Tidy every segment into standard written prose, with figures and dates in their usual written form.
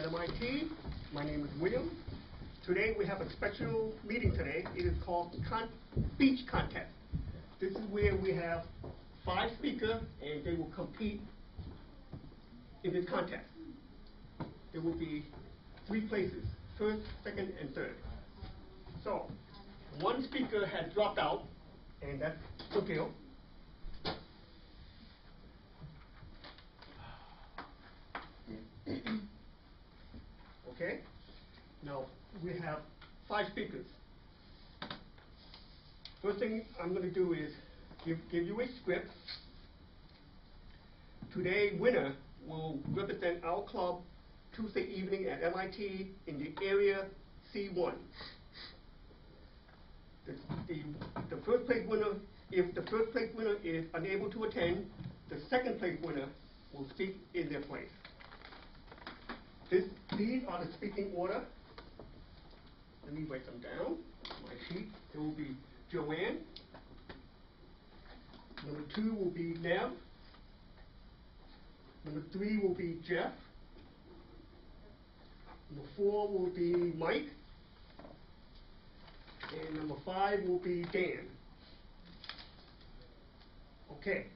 at MIT. My name is William. Today we have a special meeting today. It is called Speech Contest. This is where we have 5 speakers and they will compete in this contest. There will be 3 places, first, second, and third. So, one speaker has dropped out, and that's Sukil. Okay? Now, we have 5 speakers. First thing I'm going to do is give you a script. Today, winner will represent our club Tuesday evening at MIT in the area C1. The first place winner, if the first place winner is unable to attend, the second place winner will speak in their place. These are the speaking order. Let me write them down. My sheet. It will be Joanne. Number 2 will be Nev. Number 3 will be Jeff. Number 4 will be Mike. And number 5 will be Dan. Okay.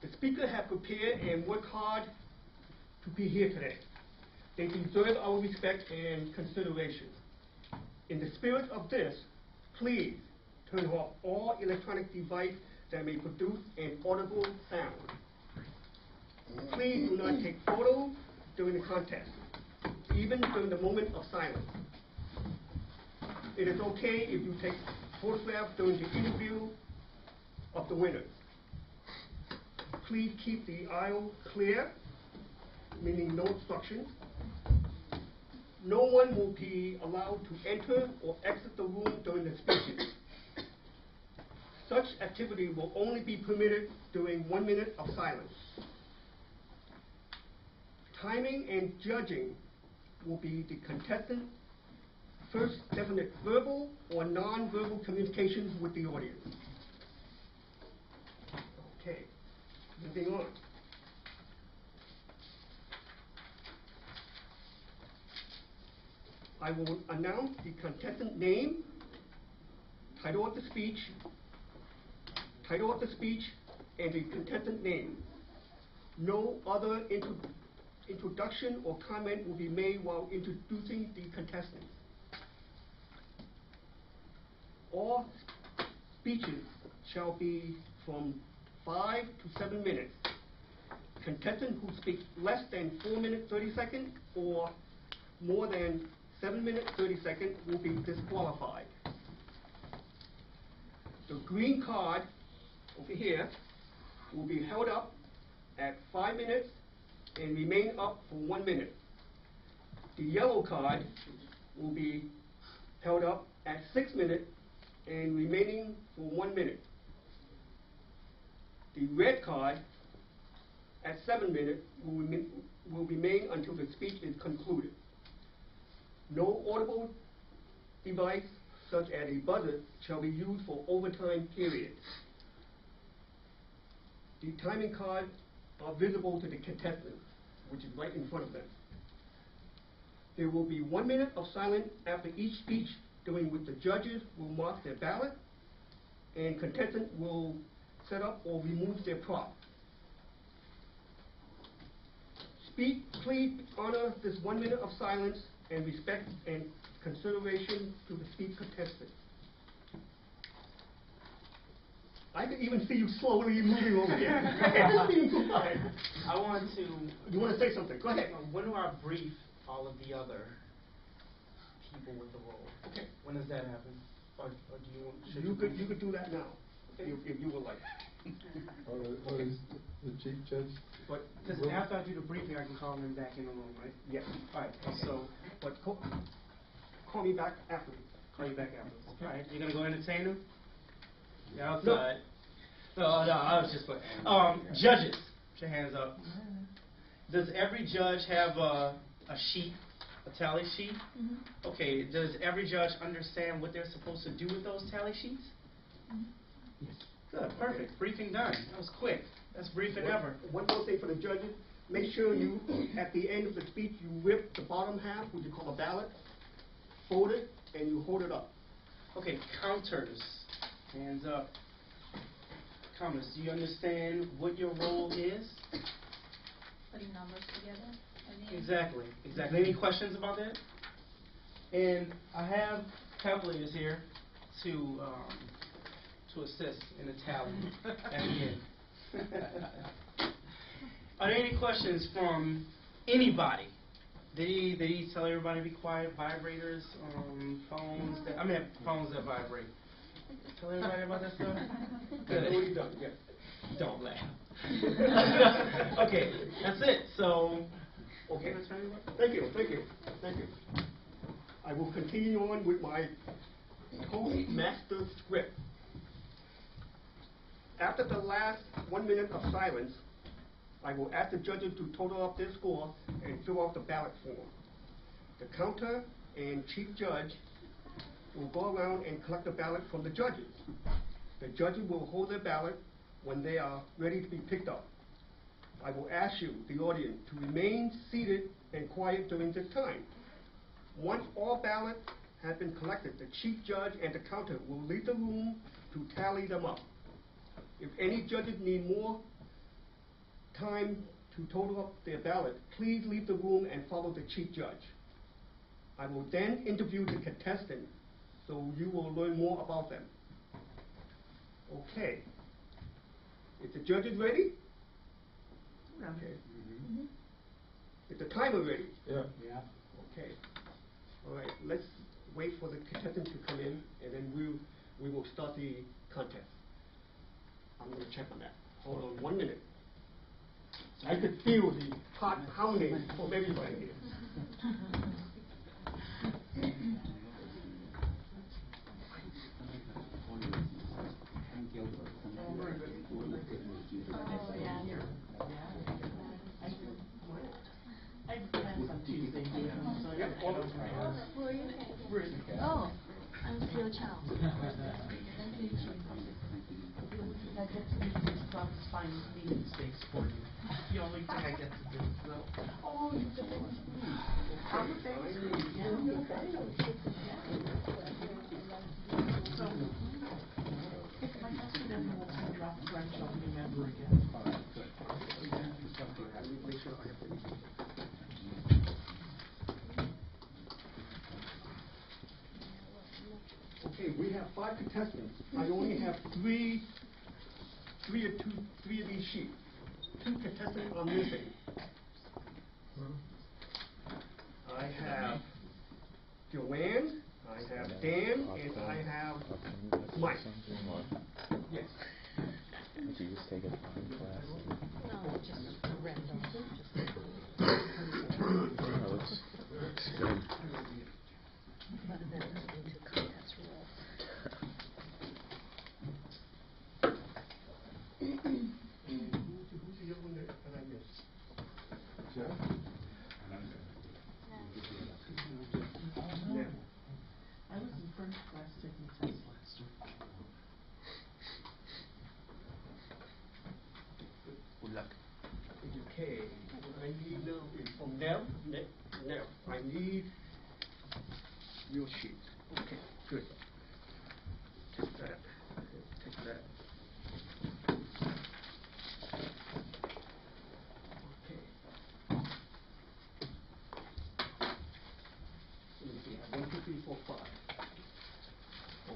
The speakers have prepared and worked hard to be here today. They deserve our respect and consideration. In the spirit of this, please turn off all electronic devices that may produce an audible sound. Please do not take photos during the contest, even during the moment of silence. It is okay if you take photographs during the interview of the winners. Please keep the aisle clear, meaning no obstructions. No one will be allowed to enter or exit the room during the speeches. Such activity will only be permitted during 1 minute of silence. Timing and judging will be the contestant first definite verbal or non-verbal communications with the audience. Okay, moving on. I will announce the contestant name, title of the speech, and the contestant name. No other introduction or comment will be made while introducing the contestants. All speeches shall be from 5 to 7 minutes. Contestants who speak less than 4 minutes 30 seconds or more than 7 minutes 30 seconds will be disqualified. The green card over here will be held up at 5 minutes and remain up for 1 minute. The yellow card will be held up at 6 minutes and remaining for 1 minute. The red card at 7 minutes will remain until the speech is concluded. No audible device, such as a buzzer, shall be used for overtime periods. The timing cards are visible to the contestants, which is right in front of them. There will be 1 minute of silence after each speech, during which the judges will mark their ballot, and contestants will set up or remove their prop. Please honor this 1 minute of silence and respect and consideration to the speech contestant. I can even see you slowly moving over here. I want to... You want to say something? Go ahead. When do I brief all of the other people with the role? Okay. When does that happen? Or do you want... You could do that now, okay. if you would like. Or is the chief judge? But just after I do the briefing, I can call him back in the room, right? Yes. All right. Okay. So, but call me back afterwards. Call you back afterwards. Okay. All right. You're gonna go entertain him? Yeah, outside. No, I was just putting. Judges, put your hands up. Does every judge have a sheet, a tally sheet? Mm-hmm. Okay. Does every judge understand what they're supposed to do with those tally sheets? Mm-hmm. Yes. Good. Perfect. Briefing done. That was quick. Best briefing ever. One more thing for the judges. make sure you, at the end of the speech, you rip the bottom half, which you call a ballot, fold it, and you hold it up. Okay, counters. Hands up. Counters, do you understand what your role is? Putting numbers together? I mean, Exactly. Any questions about that? And I have calculators here to assist in the tally at the end. Are there any questions from anybody? Did he tell everybody to be quiet? Vibrators, phones that vibrate. Tell everybody about that stuff? Good. Already done, yeah. Don't laugh. Okay, that's it. So, Okay. Thank you. I will continue on with my Toastmaster script. After the last 1 minute of silence, I will ask the judges to total up their score and fill out the ballot form. The counter and chief judge will go around and collect the ballot from the judges. The judges will hold their ballot when they are ready to be picked up. I will ask you, the audience, to remain seated and quiet during this time. Once all ballots have been collected, the chief judge and the counter will leave the room to tally them up. If any judges need more time to total up their ballot, please leave the room and follow the chief judge. I will then interview the contestants, so you will learn more about them. Okay. If the judges ready? Okay. Is the timer ready? Yeah. Okay. All right. Let's wait for the contestants to come in, and then we will start the contest. I'm going to check on that. Hold on 1 minute. I could feel the hot pounding from everybody here. Oh, I'm Theo Chow. I get to do these clubs, find the mistakes for you. The only thing I get to do. So, oh, you get to how would they? So, if my husband ever wants to drop French, I'll remember again. All right, good. Okay, we have 5 contestants. I only have three of these sheets. 2 contestants are missing. I have Joanne, I have Dan, and I have Mike. Yes. Did you just take a fine class? No, just a random. That looks good. But then into contest rules. Who's the other one that I missed? Jeff? Yeah. I was in French class taking tests last week. Good luck. Okay, what I need now is from Nev, I need your sheet. Okay, good. Take that. Take that. Okay. Let me see, I have 1, 2, 3, 4, 5.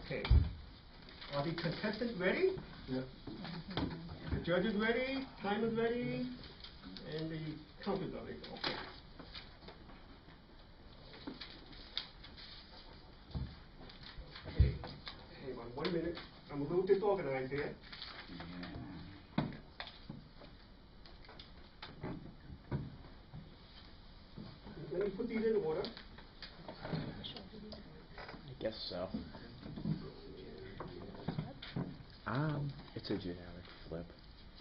Okay. Are the contestants ready? Yeah. The judge is ready, time is ready, and the counters are ready. Okay. Okay, hang on 1 minute. I'm a little disorganized here. Let me put these in order. I guess so. It's a generic flip.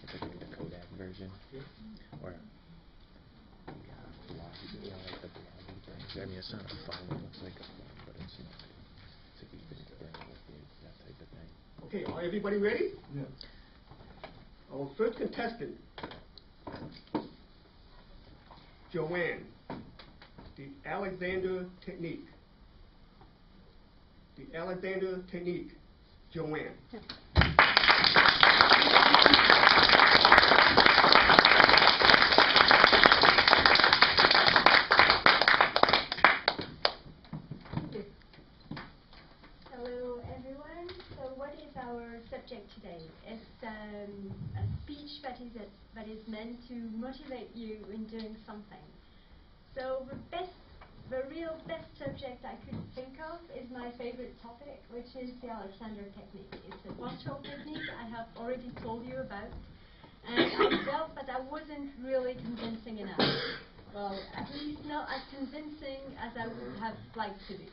It's like the Kodak version. Or, like the blobby thing. I mean, it's not a phone. It looks like a phone, but it's not. It's like you can bring it with you, that type of thing. Okay, are everybody ready? Yeah. Our first contestant Joanne. The Alexander technique. The Alexander technique, Joanne. Hello everyone. So what is our subject today? It's a speech that is meant to motivate you in doing something. So the real best subject I could think of is my favorite topic, which is the Alexander technique. It's a postural technique I have already told you about, and I felt that I wasn't really convincing enough. Well, at least not as convincing as I would have liked to be.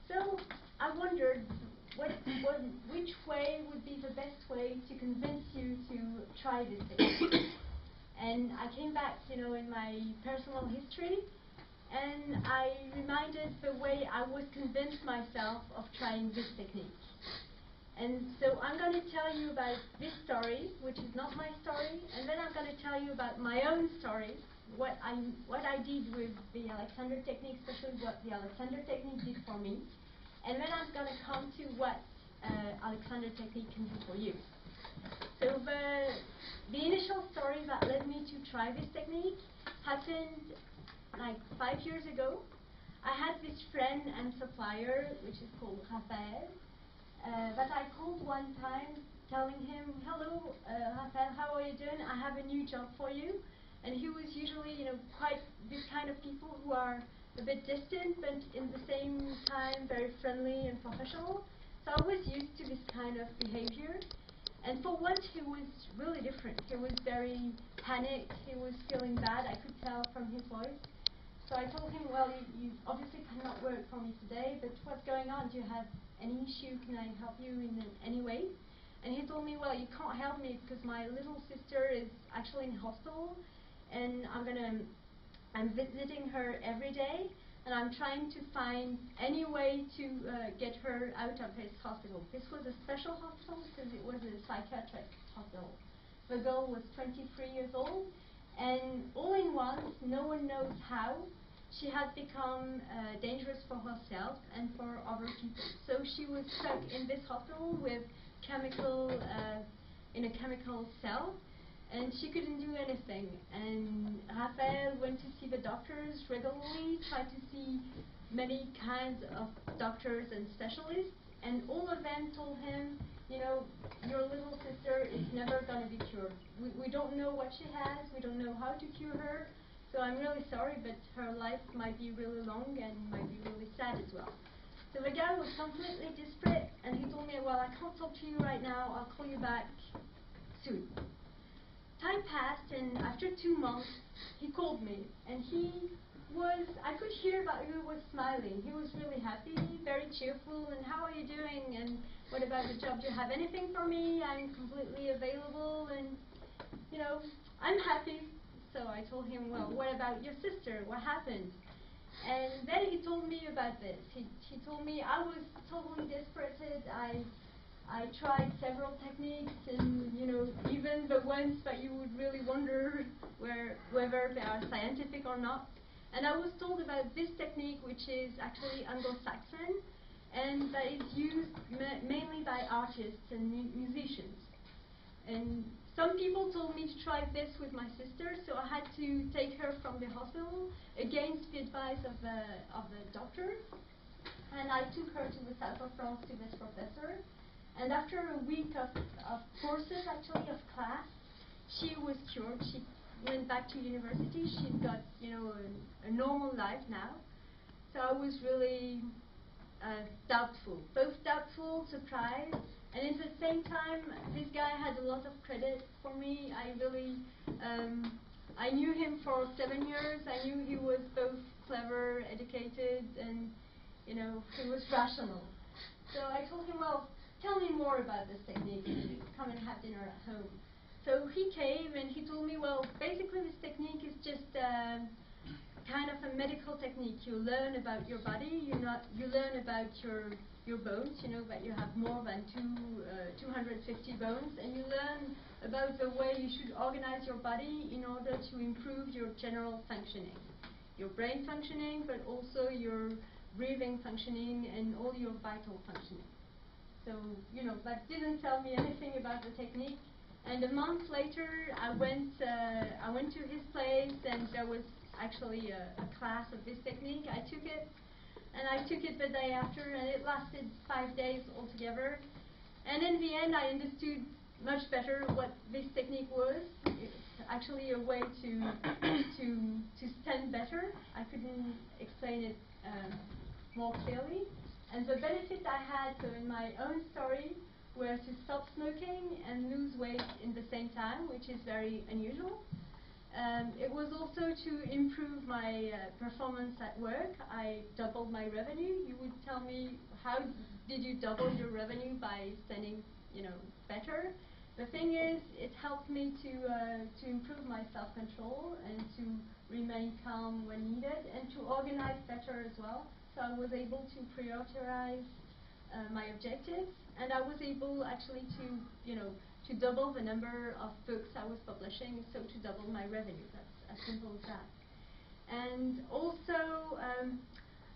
So I wondered which way would be the best way to convince you to try this technique. And I came back, in my personal history, and I reminded the way I would convince myself of trying this technique. And so I'm going to tell you about this story, which is not my story, and then I'm going to tell you about my own story, what I did with the Alexander technique, especially what the Alexander technique did for me. And then I'm going to come to what Alexander technique can do for you. So the initial story that led me to try this technique happened like 5 years ago. I had this friend and supplier, which is called Raphael, that I called one time telling him, hello, Raphael, how are you doing? I have a new job for you. And he was usually, quite this kind of people who are a bit distant, but in the same time very friendly and professional. So I was used to this kind of behavior. And for once, he was really different. He was very panicked. He was feeling bad. I could tell from his voice. So I told him, well, you obviously cannot work for me today, but what's going on? Do you have any issue? Can I help you in any way? And he told me, well, you can't help me because my little sister is actually in hospital, and I'm visiting her every day, and I'm trying to find any way to get her out of his hospital. This was a special hospital because it was a psychiatric hospital. The girl was 23 years old, and all in once, no one knows how, she had become dangerous for herself and for other people. So she was stuck in this hospital with in a chemical cell, and she couldn't do anything. And Raphael went to see the doctors regularly, tried to see many kinds of doctors and specialists, and all of them told him, your little sister is never going to be cured. We don't know what she has, we don't know how to cure her, so I'm really sorry, but her life might be really long and might be really sad as well. So the guy was completely desperate, and he told me, well, I can't talk to you right now, I'll call you back soon. Time passed, and after 2 months, he called me, and I could hear that he was smiling. He was really happy, very cheerful, and how are you doing? And what about the job? Do you have anything for me? I'm completely available, and, I'm happy. So I told him, well, what about your sister? What happened? And then he told me about this. He told me I was totally desperate. I tried several techniques, and even the ones that you would really wonder whether they are scientific or not. And I was told about this technique, which is actually Anglo-Saxon, and that is used mainly by artists and musicians. And some people told me to try this with my sister, so I had to take her from the hospital against the advice of the doctor. And I took her to the south of France to this professor. And after a week of courses, actually, of class, she was cured. She went back to university. She's got, a normal life now. So I was really doubtful, both doubtful, surprised, and at the same time, this guy had a lot of credit for me. I knew him for 7 years. I knew he was both clever, educated, and, he was rational. So I told him, well, tell me more about this technique, and come and have dinner at home. So he came, and he told me, well, basically this technique is just kind of some medical technique. You learn about your body. You learn about your bones. You know that you have more than 250 bones, and you learn about the way you should organize your body in order to improve your general functioning, your brain functioning, but also your breathing functioning and all your vital functioning. So, you know, that didn't tell me anything about the technique. And a month later, I went to his place, and there was actually a class of this technique. I took it, and I took it the day after, and it lasted 5 days altogether. And in the end, I understood much better what this technique was. It's actually a way to stand better. I couldn't explain it more clearly. And the benefit I had, so in my own story, were to stop smoking and lose weight in the same time, which is very unusual. It was also to improve my performance at work. I doubled my revenue. You would tell me, how did you double your revenue by standing, you know, better? The thing is, it helped me to improve my self-control and to remain calm when needed, and to organize better as well. So I was able to prioritize my objectives, and I was able actually to, you know, to double the number of books I was publishing, so to double my revenue. That's as simple as that. And also,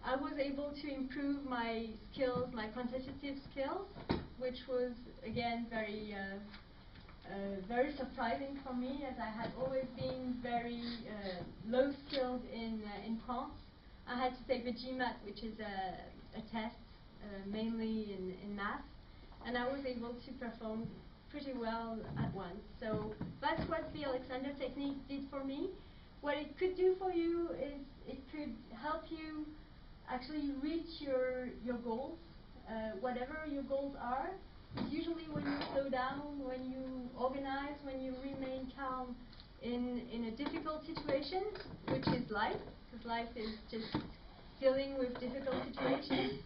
I was able to improve my skills, my quantitative skills, which was again very surprising for me, as I had always been very low skilled in quants. I had to take the GMAT, which is a test mainly in math, and I was able to perform pretty well at once. So that's what the Alexander technique did for me. What it could do for you is it could help you actually reach your goals, whatever your goals are. Usually when you slow down, when you organize, when you remain calm in a difficult situation, which is life, because life is just dealing with difficult situations.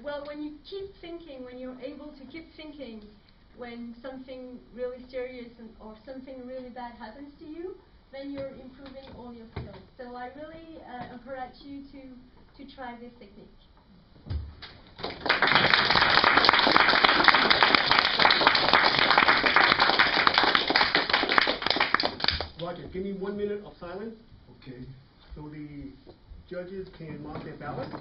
Well, when you keep thinking, when you're able to keep thinking when something really serious or something really bad happens to you, then you're improving all your skills. So I really encourage you to try this technique. Roger, give me 1 minute of silence Okay. so the judges can mark their ballots.